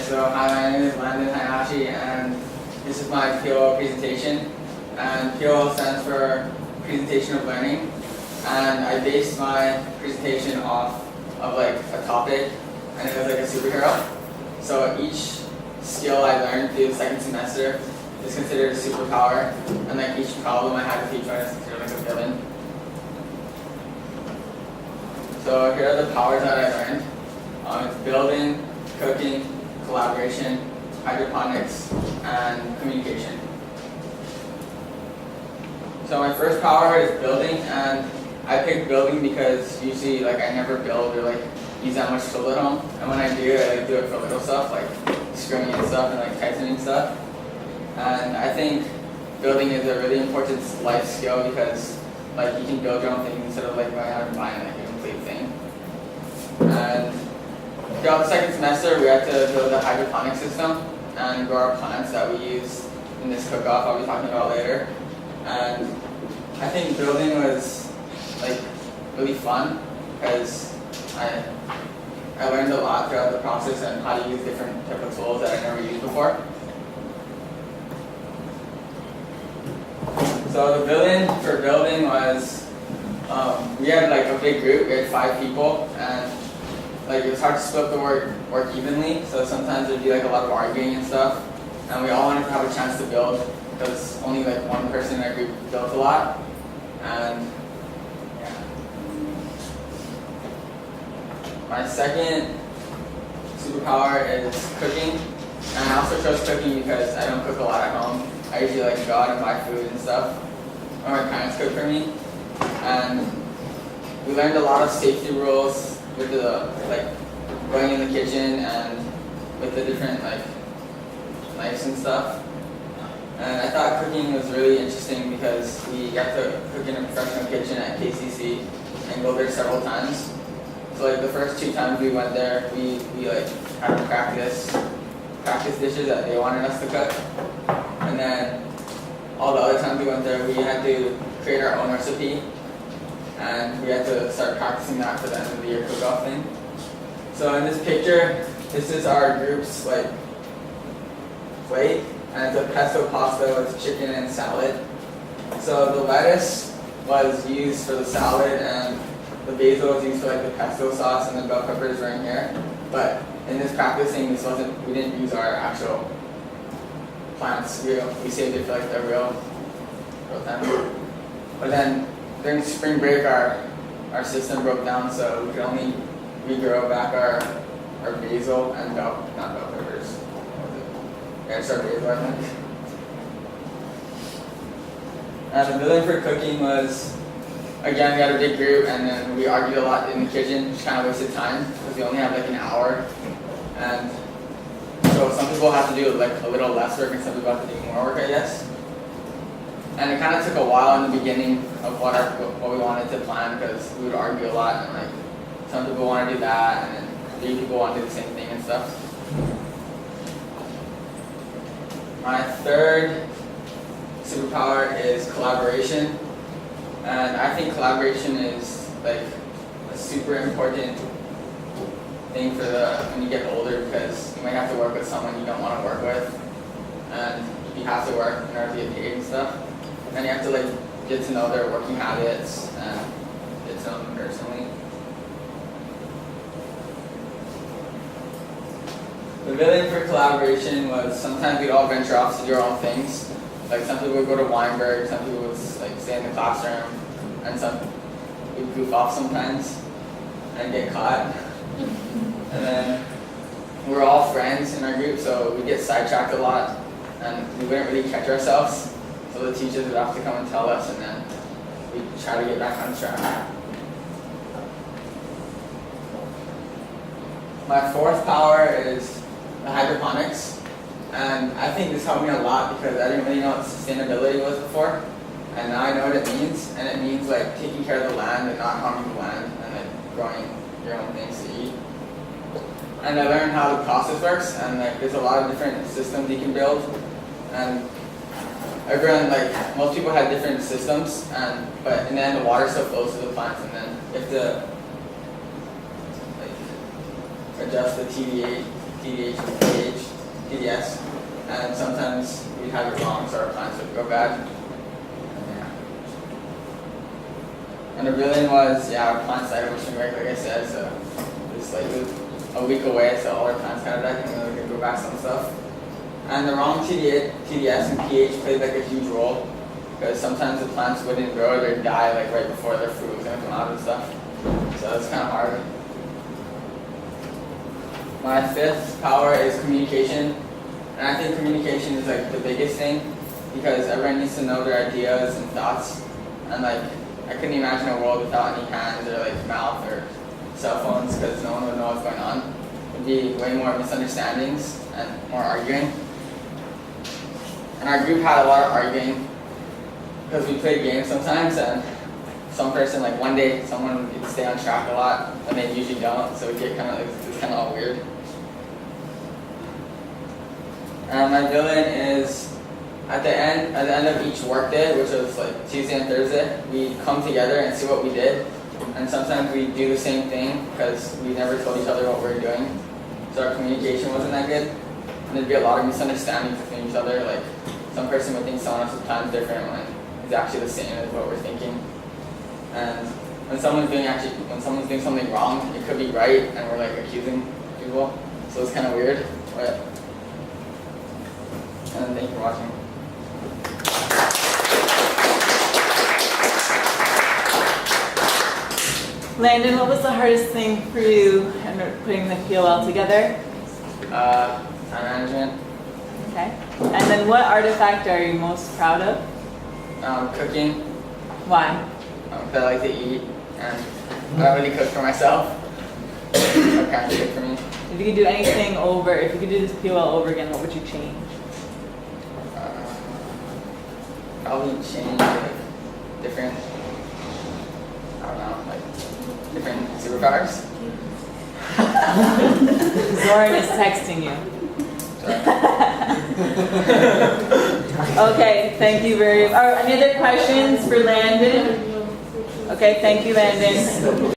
So hi, my name is Landon and this is my PoL presentation. And PoL stands for Presentation of Learning. And I based my presentation off of like a topic, and it was like a superhero. So each skill I learned through the second semester is considered a superpower, and like each problem I had with each one is considered like a villain. So here are the powers that I learned. It's building, cooking, collaboration, hydroponics, and communication. So my first power is building, and I picked building because usually like I never build or like use that much tool at home, and when I do, I like, do it for little stuff like screwing in stuff and like tightening stuff. And I think building is a really important life skill because like you can build your own things instead of like going out and buying like a complete thing. And throughout the second semester, we had to build a hydroponic system and grow our plants that we use in this cook-off I'll be talking about later. And I think building was like really fun because I learned a lot throughout the process and how to use different type of tools that I never used before. So the villain for building was we had like a big group. We had 5 people, and like it was hard to split the work evenly. So sometimes there'd be like a lot of arguing and stuff, and we all wanted to have a chance to build because only like one person in our group built a lot. And yeah. My second superpower is cooking, and I also chose cooking because I don't cook a lot at home. I usually like go out and buy food and stuff, or my parents cook for me. And we learned a lot of safety rules with the like going in the kitchen and with the different like knives and stuff. And I thought cooking was really interesting because we got to cook in a professional kitchen at KCC and go there several times. So like the first 2 times we went there, we like had to practice dishes that they wanted us to cook. And then all the other times we went there, we had to create our own recipe, and we had to start practicing that for the end of the year cook-off thing. So in this picture, this is our group's like plate, and it's a pesto pasta with chicken and salad. So the lettuce was used for the salad, and the basil was used for like the pesto sauce, and the bell peppers were in here. But in this practicing, we didn't use our actual plants. We saved it for like the real time. But then during spring break, our system broke down, so we could only regrow back our basil and not bell peppers. Yeah, just our basil, I think. And the villain for cooking was, again, we had a big group, and then we argued a lot in the kitchen, which kind of wasted time because we only had like an hour. And so some people have to do like a little less work, and some people have to do more work, I guess. And it kind of took a while in the beginning of what we wanted to plan because we would argue a lot, and like some people want to do that, and then 3 people want to do the same thing and stuff. My third superpower is collaboration, and I think collaboration is like a super important thing for when you get older because you might have to work with someone you don't want to work with, and you have to work in order to get paid and stuff. And you have to like get to know their working habits and get to know them personally. The villain for collaboration was sometimes we'd all venture off to do our own things. Like some people would go to Weinberg, some people would like stay in the classroom, and some would goof off sometimes and get caught. And then we're all friends in our group, so we get sidetracked a lot, and we wouldn't really catch ourselves. So the teachers would have to come and tell us, and then we'd try to get back on track. My fourth power is the hydroponics, and I think this helped me a lot because I didn't really know what sustainability was before, and now I know what it means, and it means like taking care of the land and not harming the land, and like growing your own things to eat. And I learned how the process works, and like there's a lot of different systems you can build, and everyone, like, most people had different systems, but in the end the water still flows to the plants, and then you have to like adjust the TVA TDH and pH, TDS, and sometimes we'd have it wrong, so our plants would go bad. And the billion was, our plants died of ocean wreck, like I said, so it's like a week away, so all our plants kind of died, and then we could go back some stuff. And the wrong TDS and pH played like a huge role, because sometimes the plants wouldn't grow, they'd die like right before their fruit was going to come out and stuff. So it's kind of hard. My fifth power is communication, and I think communication is like the biggest thing, because everyone needs to know their ideas and thoughts, and like I couldn't imagine a world without any hands or like mouth or cell phones, because no one would know what's going on. There'd be way more misunderstandings and more arguing. And our group had a lot of arguing because we played games sometimes, and some person, like one day, someone would stay on track a lot, and they usually don't, so we get kind of, it's kind of all weird. And my villain is, at the end of each work day, which was like Tuesday and Thursday, we'd come together and see what we did. And sometimes we'd do the same thing because we never told each other what we were doing. So our communication wasn't that good. And there'd be a lot of misunderstandings between each other. Like some person would think someone else's plan is different when it's actually the same as what we're thinking. And when someone's doing something wrong, it could be right, and we're like accusing people. So it's kind of weird. But and thank you for watching. Landon, what was the hardest thing for you in putting the PoL together? Time management. Okay. And then what artifact are you most proud of? Cooking. Why? Because I like to eat, and I don't really cook for myself. My parents cook for me. If you could do anything over, if you could do this PoL over again, what would you change? Probably change like different, I don't know, like different superpowers. Zoran is texting you. Okay, thank you very much. Any other questions for Landon? Okay, thank you, Landon.